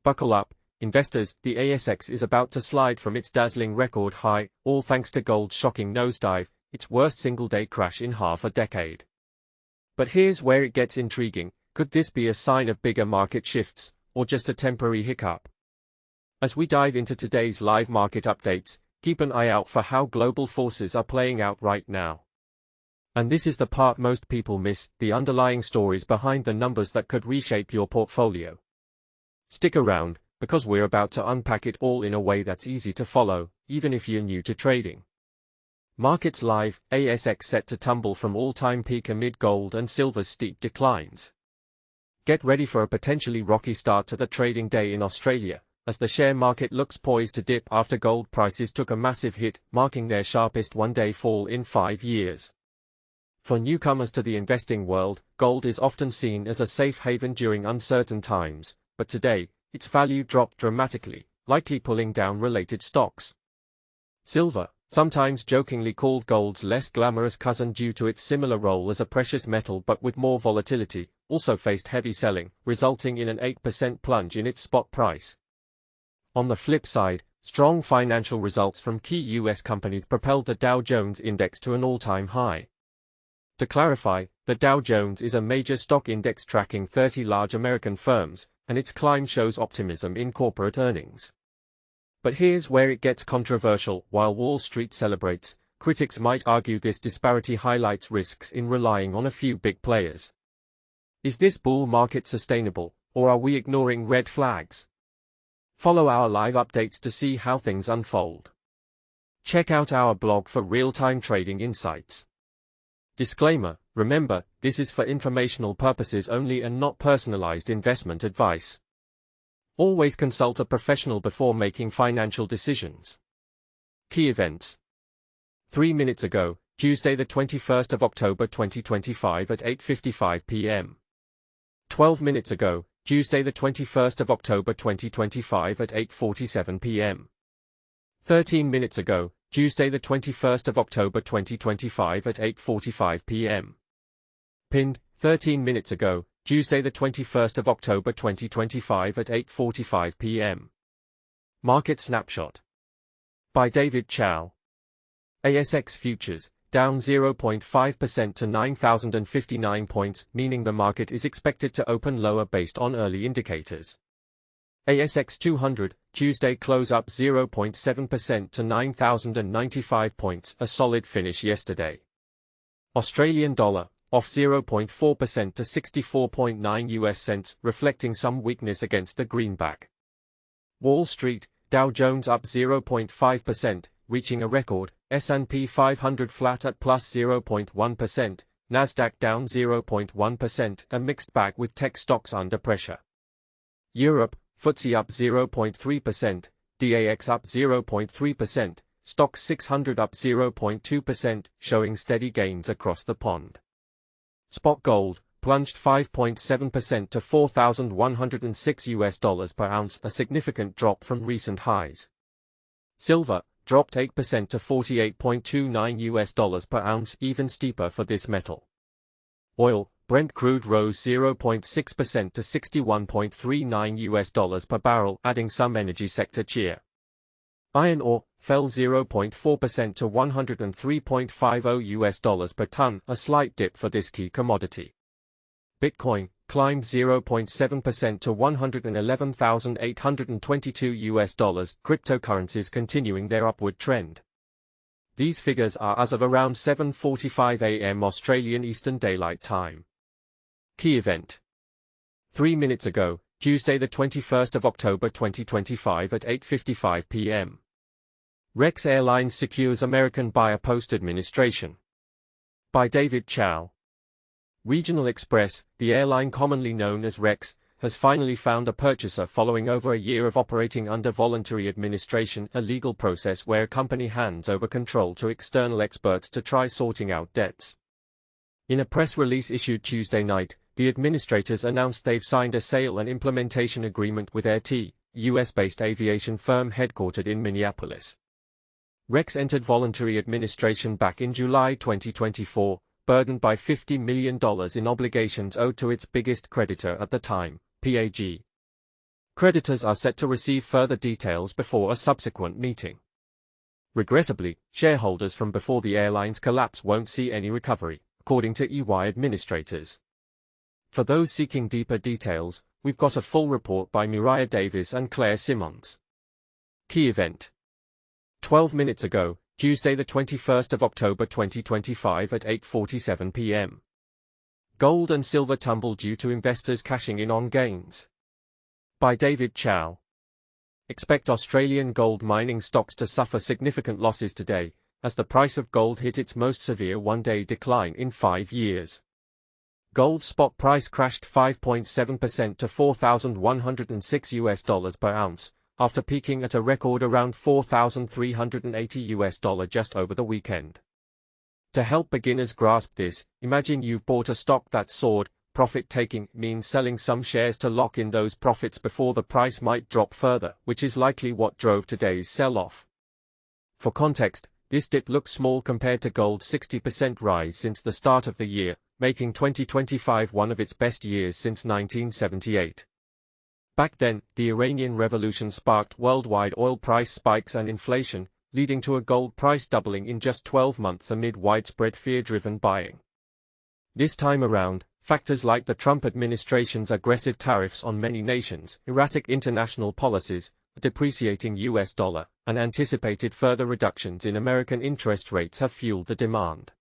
Buckle up, investors, the ASX is about to slide from its dazzling record high, all thanks to gold's shocking nosedive, its worst single-day crash in half a decade. But here's where it gets intriguing. Could this be a sign of bigger market shifts, or just a temporary hiccup? As we dive into today's live market updates, keep an eye out for how global forces are playing out right now. And this is the part most people miss, the underlying stories behind the numbers that could reshape your portfolio. Stick around, because we're about to unpack it all in a way that's easy to follow, even if you're new to trading. Markets live, ASX set to tumble from all-time peak amid gold and silver's steep declines. Get ready for a potentially rocky start to the trading day in Australia, as the share market looks poised to dip after gold prices took a massive hit, marking their sharpest one-day fall in 5 years. For newcomers to the investing world, gold is often seen as a safe haven during uncertain times, but today, its value dropped dramatically, likely pulling down related stocks. Silver, sometimes jokingly called gold's less glamorous cousin due to its similar role as a precious metal but with more volatility, also faced heavy selling, resulting in an 8% plunge in its spot price. On the flip side, strong financial results from key U.S. companies propelled the Dow Jones index to an all-time high. To clarify, the Dow Jones is a major stock index tracking 30 large American firms, and its climb shows optimism in corporate earnings. But here's where it gets controversial. While Wall Street celebrates, critics might argue this disparity highlights risks in relying on a few big players. Is this bull market sustainable, or are we ignoring red flags? Follow our live updates to see how things unfold. Check out our blog for real-time trading insights. Disclaimer: remember, this is for informational purposes only and not personalized investment advice. Always consult a professional before making financial decisions. Key events. 3 minutes ago, Tuesday the 21st of October 2025 at 8:55 p.m. 12 minutes ago, Tuesday the 21st of October 2025 at 8:47 p.m. 13 minutes ago, Tuesday the 21st of October 2025 at 8:45 p.m. Pinned, 13 minutes ago, Tuesday the 21st of October 2025 at 8:45 p.m. Market Snapshot by David Chow. ASX Futures, down 0.5% to 9,059 points, meaning the market is expected to open lower based on early indicators. ASX 200, Tuesday close up 0.7% to 9,095 points, a solid finish yesterday. Australian dollar, off 0.4% to 64.9 US cents, reflecting some weakness against the greenback. Wall Street, Dow Jones up 0.5%, reaching a record, S&P 500 flat at plus 0.1%, Nasdaq down 0.1%, a mixed bag with tech stocks under pressure. Europe, FTSE up 0.3%, DAX up 0.3%, Stoxx 600 up 0.2%, showing steady gains across the pond. Spot gold plunged 5.7% to $4,106 per ounce, a significant drop from recent highs. Silver dropped 8% to $48.29 per ounce, even steeper for this metal. Oil, Brent crude rose 0.6% to $61.39 per barrel, adding some energy sector cheer. Iron ore fell 0.4% to $103.50 per ton, a slight dip for this key commodity. Bitcoin climbed 0.7% to $111,822, cryptocurrencies continuing their upward trend. These figures are as of around 7:45 a.m. Australian Eastern Daylight Time. Key event. 3 minutes ago, Tuesday the 21st of October 2025 at 8:55 p.m. Rex Airlines secures American buyer post-administration. By David Chow. Regional Express, the airline commonly known as Rex, has finally found a purchaser following over a year of operating under voluntary administration, a legal process where a company hands over control to external experts to try sorting out debts. In a press release issued Tuesday night, the administrators announced they've signed a sale and implementation agreement with Air T, a US-based aviation firm headquartered in Minneapolis. Rex entered voluntary administration back in July 2024, burdened by $50 million in obligations owed to its biggest creditor at the time, PAG. Creditors are set to receive further details before a subsequent meeting. Regrettably, shareholders from before the airlines collapse won't see any recovery, according to EY administrators. For those seeking deeper details, we've got a full report by Muriah Davis and Claire Simmons. Key event. 12 minutes ago, Tuesday the 21st of October 2025 at 8:47 p.m. Gold and silver tumble due to investors cashing in on gains. By David Chow. Expect Australian gold mining stocks to suffer significant losses today, as the price of gold hit its most severe one-day decline in 5 years. Gold spot price crashed 5.7% to $4,106 per ounce, after peaking at a record around $4,380 just over the weekend. To help beginners grasp this, imagine you've bought a stock that soared. Profit-taking means selling some shares to lock in those profits before the price might drop further, which is likely what drove today's sell-off. For context, this dip looks small compared to gold's 60% rise since the start of the year, making 2025 one of its best years since 1978. Back then, the Iranian Revolution sparked worldwide oil price spikes and inflation, leading to a gold price doubling in just 12 months amid widespread fear-driven buying. This time around, factors like the Trump administration's aggressive tariffs on many nations, erratic international policies, a depreciating US dollar, and anticipated further reductions in American interest rates have fueled the demand.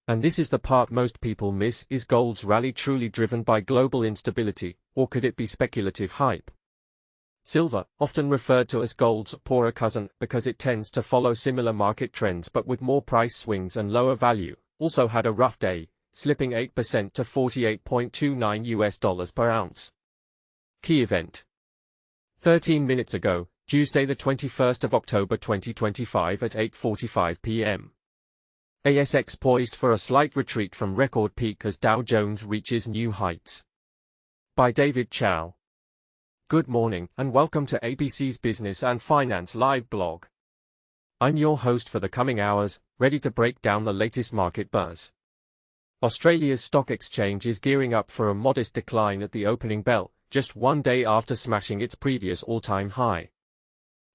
And this is the part most people miss: is gold's rally truly driven by global instability, or could it be speculative hype? Silver, often referred to as gold's poorer cousin because it tends to follow similar market trends but with more price swings and lower value, also had a rough day, slipping 8% to $48.29 per ounce. Key event. 13 minutes ago, Tuesday the 21st of October 2025 at 8:45 p.m. ASX poised for a slight retreat from record peak as Dow Jones reaches new heights. By David Chow. Good morning and welcome to ABC's Business and Finance live blog. I'm your host for the coming hours, ready to break down the latest market buzz. Australia's stock exchange is gearing up for a modest decline at the opening bell, just one day after smashing its previous all-time high.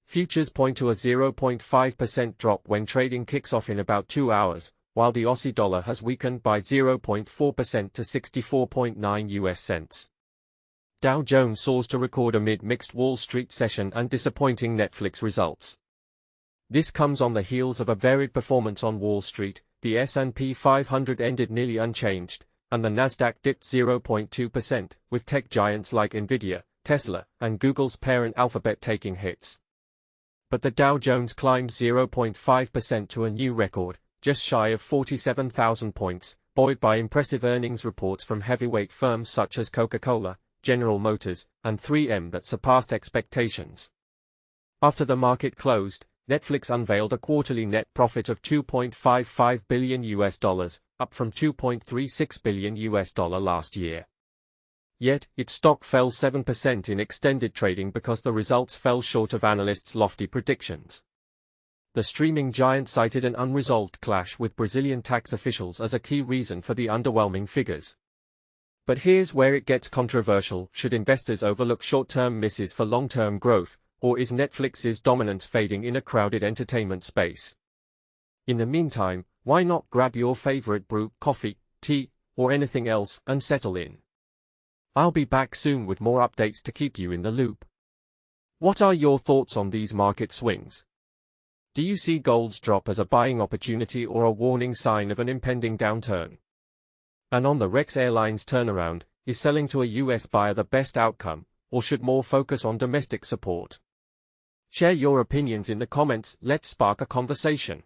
Futures point to a 0.5% drop when trading kicks off in about 2 hours, while the Aussie dollar has weakened by 0.4% to 64.9 US cents. Dow Jones soars to record amid mixed Wall Street session and disappointing Netflix results. This comes on the heels of a varied performance on Wall Street. The S&P 500 ended nearly unchanged, and the Nasdaq dipped 0.2%, with tech giants like Nvidia, Tesla, and Google's parent Alphabet taking hits. But the Dow Jones climbed 0.5% to a new record, just shy of 47,000 points, buoyed by impressive earnings reports from heavyweight firms such as Coca-Cola, General Motors, and 3M that surpassed expectations. After the market closed, Netflix unveiled a quarterly net profit of $2.55 billion, up from $2.36 billion last year. Yet, its stock fell 7% in extended trading because the results fell short of analysts' lofty predictions. The streaming giant cited an unresolved clash with Brazilian tax officials as a key reason for the underwhelming figures. But here's where it gets controversial: should investors overlook short-term misses for long-term growth? Or is Netflix's dominance fading in a crowded entertainment space? In the meantime, why not grab your favorite brew, coffee, tea, or anything else and settle in? I'll be back soon with more updates to keep you in the loop. What are your thoughts on these market swings? Do you see gold's drop as a buying opportunity or a warning sign of an impending downturn? And on the Rex Airlines turnaround, is selling to a US buyer the best outcome, or should more focus on domestic support? Share your opinions in the comments. Let's spark a conversation.